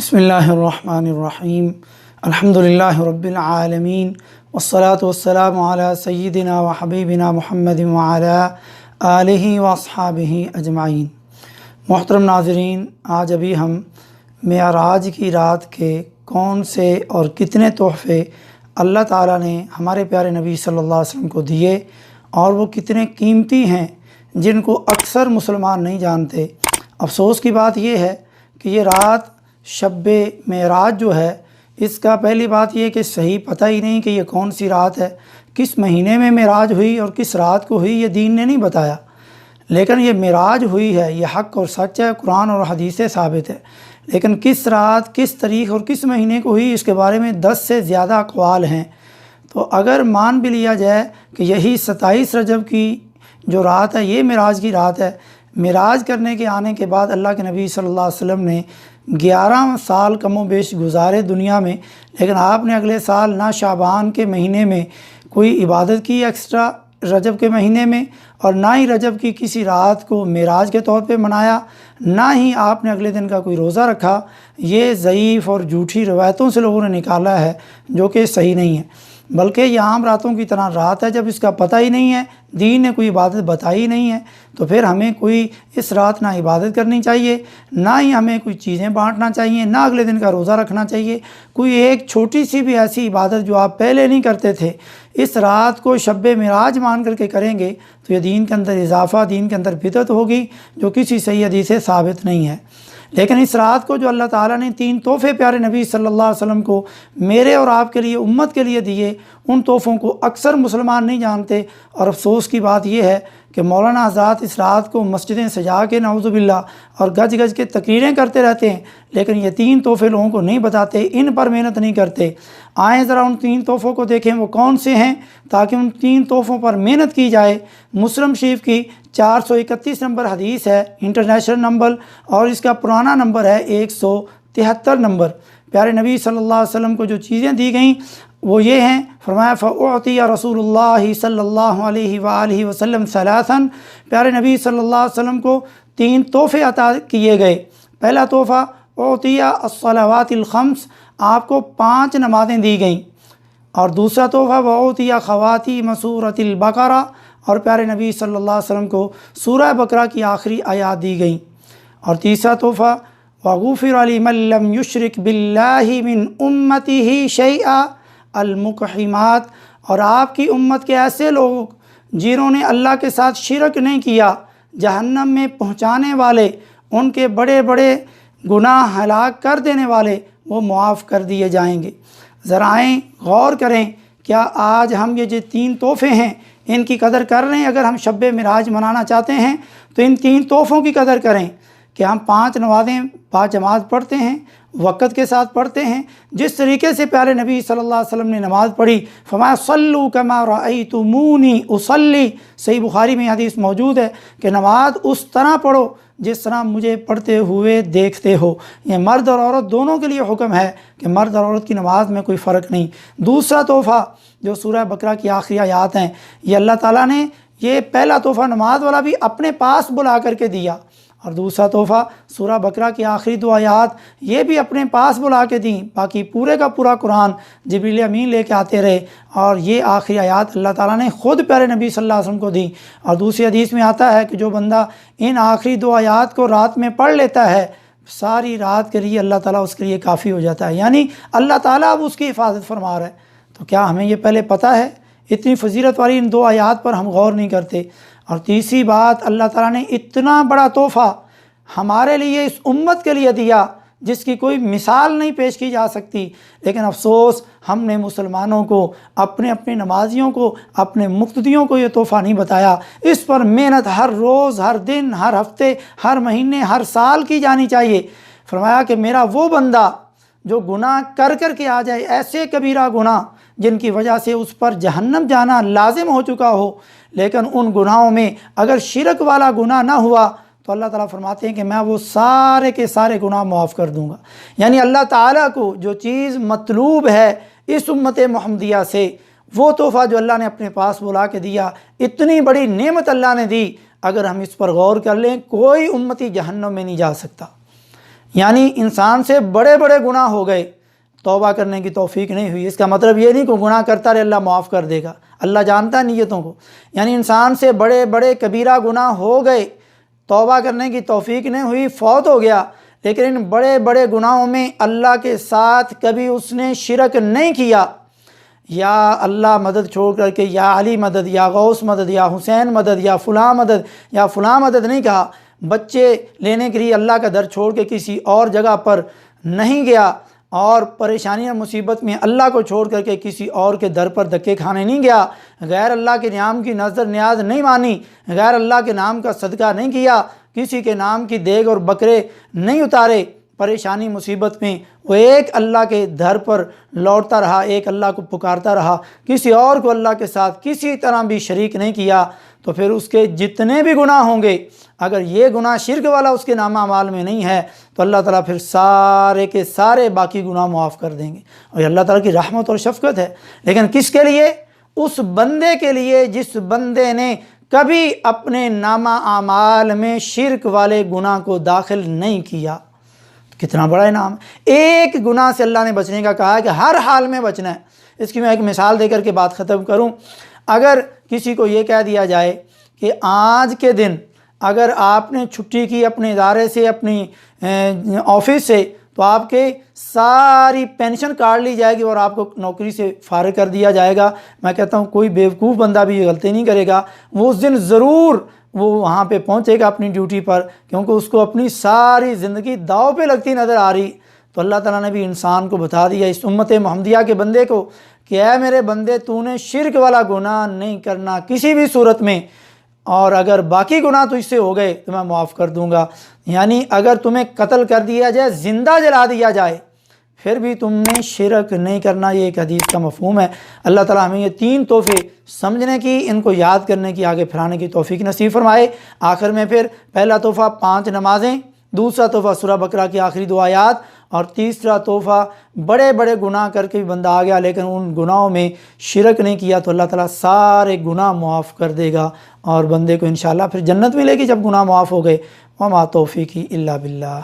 بسم اللہ الرحمن الرحیم الحمدللہ رب العالمین والصلاة والسلام علی سیدنا و حبیبنا محمد وعلی آلہ واصحابہ اجمعین۔ محترم ناظرین، آج ابھی ہم معراج کی رات کے کون سے اور کتنے تحفے اللہ تعالیٰ نے ہمارے پیارے نبی صلی اللہ علیہ وسلم کو دیے اور وہ کتنے قیمتی ہیں جن کو اکثر مسلمان نہیں جانتے۔ افسوس کی بات یہ ہے کہ یہ رات شب معراج جو ہے، اس کا پہلی بات یہ کہ صحیح پتہ ہی نہیں کہ یہ کون سی رات ہے، کس مہینے میں معراج ہوئی اور کس رات کو ہوئی، یہ دین نے نہیں بتایا۔ لیکن یہ معراج ہوئی ہے، یہ حق اور سچ ہے، قرآن اور حدیث سے ثابت ہے۔ لیکن کس رات، کس تاریخ اور کس مہینے کو ہوئی، اس کے بارے میں 10 سے زیادہ اقوال ہیں۔ تو اگر مان بھی لیا جائے کہ یہی 27 رجب کی جو رات ہے یہ معراج کی رات ہے، معراج کرنے کے آنے کے بعد اللہ کے نبی صلی اللہ علیہ وسلم نے 11 سال کم و بیش گزارے دنیا میں، لیکن آپ نے اگلے سال نہ شعبان کے مہینے میں کوئی عبادت کی ایکسٹرا رجب کے مہینے میں، اور نہ ہی رجب کی کسی رات کو معراج کے طور پہ منایا، نہ ہی آپ نے اگلے دن کا کوئی روزہ رکھا۔ یہ ضعیف اور جھوٹی روایتوں سے لوگوں نے نکالا ہے جو کہ صحیح نہیں ہے، بلکہ یہ عام راتوں کی طرح رات ہے۔ جب اس کا پتہ ہی نہیں ہے، دین نے کوئی عبادت بتائی نہیں ہے، تو پھر ہمیں کوئی اس رات نہ عبادت کرنی چاہیے، نہ ہی ہمیں کوئی چیزیں بانٹنا چاہیے، نہ اگلے دن کا روزہ رکھنا چاہیے۔ کوئی ایک چھوٹی سی بھی ایسی عبادت جو آپ پہلے نہیں کرتے تھے، اس رات کو شب معراج مان کر کے کریں گے تو یہ دین کے اندر اضافہ، دین کے اندر بدعت ہوگی جو کسی صحیح حدیث سے ثابت نہیں ہے۔ لیکن اس رات کو جو اللہ تعالیٰ نے 3 تحفے پیارے نبی صلی اللہ علیہ وسلم کو میرے اور آپ کے لیے، امت کے لیے دیے، ان تحفوں کو اکثر مسلمان نہیں جانتے۔ اور افسوس کی بات یہ ہے کہ مولانا حضرات اس رات کو مسجدیں سجا کے نعوذ باللہ اور گج گج کے تقریریں کرتے رہتے ہیں، لیکن یہ 3 تحفے لوگوں کو نہیں بتاتے، ان پر محنت نہیں کرتے۔ آئیں ذرا ان 3 تحفوں کو دیکھیں وہ کون سے ہیں، تاکہ ان 3 تحفوں پر محنت کی جائے۔ مسلم شریف کی 431 نمبر حدیث ہے، انٹرنیشنل نمبر، اور اس کا پرانا نمبر ہے 173 نمبر۔ پیارے نبی صلی اللہ علیہ وسلم کو جو چیزیں دی گئیں وہ یہ ہیں، فرمایا فَأُعْطِيَ رسول اللہ صلی اللہ علیہ وآلہ وسلم ثلاثاً، پیارے نبی صلی اللہ علیہ وسلم کو 3 تحفے عطا کیے گئے۔ پہلا تحفہ اعطی الصلوات الخمس، آپ کو 5 نمازیں دی گئیں، اور دوسرا تحفہ واعطی خواتیم سورۃ البقرہ، اور پیارے نبی صلی اللہ علیہ وسلم کو سورہ بقرہ کی آخری آیات دی گئیں، اور تیسرا تحفہ وغفر لمن لم یشرک باللہ من امتہ شیئا المقحمات، اور آپ کی امت کے ایسے لوگ جنہوں نے اللہ کے ساتھ شرک نہیں کیا، جہنم میں پہنچانے والے، ان کے بڑے بڑے گناہ ہلاک کر دینے والے، وہ معاف کر دیے جائیں گے۔ ذرا آئیں غور کریں، کیا آج ہم یہ جو 3 تحفے ہیں ان کی قدر کر رہے ہیں؟ اگر ہم شب معراج منانا چاہتے ہیں تو ان 3 تحفوں کی قدر کریں کہ ہم 5 نمازیں باجماعت پڑھتے ہیں، وقت کے ساتھ پڑھتے ہیں، جس طریقے سے پیارے نبی صلی اللہ علیہ وسلم نے نماز پڑھی، فرمایا صلوا کما رأیتمونی اصلی۔ صحیح بخاری میں حدیث موجود ہے کہ نماز اس طرح پڑھو جس طرح مجھے پڑھتے ہوئے دیکھتے ہو۔ یہ مرد اور عورت دونوں کے لیے حکم ہے کہ مرد اور عورت کی نماز میں کوئی فرق نہیں۔ دوسرا تحفہ جو سورہ بقرہ کی آخری آیات ہیں، یہ اللہ تعالیٰ نے یہ پہلا تحفہ نماز والا بھی اپنے پاس بلا کر کے دیا، اور دوسرا تحفہ سورہ بقرہ کی آخری 2 آیات یہ بھی اپنے پاس بلا کے دیں۔ باقی پورے کا پورا قرآن جبریل امین لے کے آتے رہے، اور یہ آخری آیات اللہ تعالیٰ نے خود پیارے نبی صلی اللہ علیہ وسلم کو دی۔ اور دوسری حدیث میں آتا ہے کہ جو بندہ ان آخری 2 آیات کو رات میں پڑھ لیتا ہے، ساری رات کے لیے اللہ تعالیٰ اس کے لیے کافی ہو جاتا ہے، یعنی اللہ تعالیٰ اب اس کی حفاظت فرما رہا ہے۔ تو کیا ہمیں یہ پہلے پتہ ہے؟ اتنی فضیلت والی ان 2 آیات پر ہم غور نہیں کرتے۔ اور تیسری بات، اللہ تعالیٰ نے اتنا بڑا تحفہ ہمارے لیے، اس امت کے لیے دیا جس کی کوئی مثال نہیں پیش کی جا سکتی، لیکن افسوس ہم نے مسلمانوں کو، اپنے نمازیوں کو، اپنے مقتدیوں کو یہ تحفہ نہیں بتایا۔ اس پر محنت ہر روز، ہر دن، ہر ہفتے، ہر مہینے، ہر سال کی جانی چاہیے۔ فرمایا کہ میرا وہ بندہ جو گناہ کر کر کے آ جائے، ایسے کبیرہ گناہ جن کی وجہ سے اس پر جہنم جانا لازم ہو چکا ہو، لیکن ان گناہوں میں اگر شرک والا گناہ نہ ہوا تو اللہ تعالیٰ فرماتے ہیں کہ میں وہ سارے کے سارے گناہ معاف کر دوں گا۔ یعنی اللہ تعالیٰ کو جو چیز مطلوب ہے اس امت محمدیہ سے، وہ تحفہ جو اللہ نے اپنے پاس بلا کے دیا، اتنی بڑی نعمت اللہ نے دی، اگر ہم اس پر غور کر لیں کوئی امتی جہنم میں نہیں جا سکتا۔ یعنی انسان سے بڑے بڑے گناہ ہو گئے، توبہ کرنے کی توفیق نہیں ہوئی، اس کا مطلب یہ نہیں کہ گناہ کرتا رہے اللہ معاف کر دے گا، اللہ جانتا ہے نیتوں کو۔ یعنی انسان سے بڑے بڑے کبیرہ گناہ ہو گئے، توبہ کرنے کی توفیق نہیں ہوئی، فوت ہو گیا، لیکن ان بڑے بڑے گناہوں میں اللہ کے ساتھ کبھی اس نے شرک نہیں کیا، یا اللہ مدد چھوڑ کر کے یا علی مدد یا غوث مدد یا حسین مدد یا فلاں مدد یا فلاں مدد نہیں کہا، بچے لینے کے لیے اللہ کا در چھوڑ کے کسی اور جگہ پر نہیں گیا، اور پریشانی اور مصیبت میں اللہ کو چھوڑ کر کے کسی اور کے در پر دھکے کھانے نہیں گیا، غیر اللہ کے نام کی نظر نیاز نہیں مانی، غیر اللہ کے نام کا صدقہ نہیں کیا، کسی کے نام کی دیگ اور بکرے نہیں اتارے، پریشانی مصیبت میں وہ ایک اللہ کے در پر لوٹتا رہا، ایک اللہ کو پکارتا رہا، کسی اور کو اللہ کے ساتھ کسی طرح بھی شریک نہیں کیا، تو پھر اس کے جتنے بھی گناہ ہوں گے، اگر یہ گناہ شرک والا اس کے نامہ اعمال میں نہیں ہے تو اللہ تعالیٰ پھر سارے کے سارے باقی گناہ معاف کر دیں گے، اور یہ اللہ تعالیٰ کی رحمت اور شفقت ہے۔ لیکن کس کے لیے؟ اس بندے کے لیے جس بندے نے کبھی اپنے نامہ اعمال میں شرک والے گناہ کو داخل نہیں کیا۔ کتنا بڑا انعام ہے! ایک گناہ سے اللہ نے بچنے کا کہا ہے کہ ہر حال میں بچنا ہے۔ اس کی میں ایک مثال دے کر کے بات ختم کروں۔ اگر کسی کو یہ کہہ دیا جائے کہ آج کے دن اگر آپ نے چھٹی کی اپنے ادارے سے، اپنی آفس سے، تو آپ کے ساری پینشن کاٹ لی جائے گی اور آپ کو نوکری سے فارغ کر دیا جائے گا، میں کہتا ہوں کوئی بیوقوف بندہ بھی یہ غلطی نہیں کرے گا، وہ اس دن ضرور وہ وہاں پہ پہنچے گا اپنی ڈیوٹی پر، کیونکہ اس کو اپنی ساری زندگی داؤ پہ لگتی نظر آ رہی۔ تو اللہ تعالیٰ نے بھی انسان کو بتا دیا، اس امت محمدیہ کے بندے کو، کہ اے میرے بندے تو نے شرک والا گناہ نہیں کرنا کسی بھی صورت میں، اور اگر باقی گناہ تجھ سے ہو گئے تو میں معاف کر دوں گا۔ یعنی اگر تمہیں قتل کر دیا جائے، زندہ جلا دیا جائے، پھر بھی تم نے شرک نہیں کرنا، یہ ایک حدیث کا مفہوم ہے۔ اللہ تعالیٰ ہمیں یہ تین تحفے سمجھنے کی، ان کو یاد کرنے کی، آگے پھیلانے کی توفیق نصیب فرمائے۔ آخر میں پھر پہلا تحفہ 5 نمازیں، دوسرا تحفہ سورہ بقرہ کی آخری 2 آیات، اور تیسرا تحفہ بڑے بڑے گناہ کر کے بھی بندہ آ گیا لیکن ان گناہوں میں شرک نہیں کیا تو اللہ تعالیٰ سارے گناہ معاف کر دے گا، اور بندے کو انشاءاللہ پھر جنت ملے گی جب گناہ معاف ہو گئے۔ وما توفیقی الا باللہ۔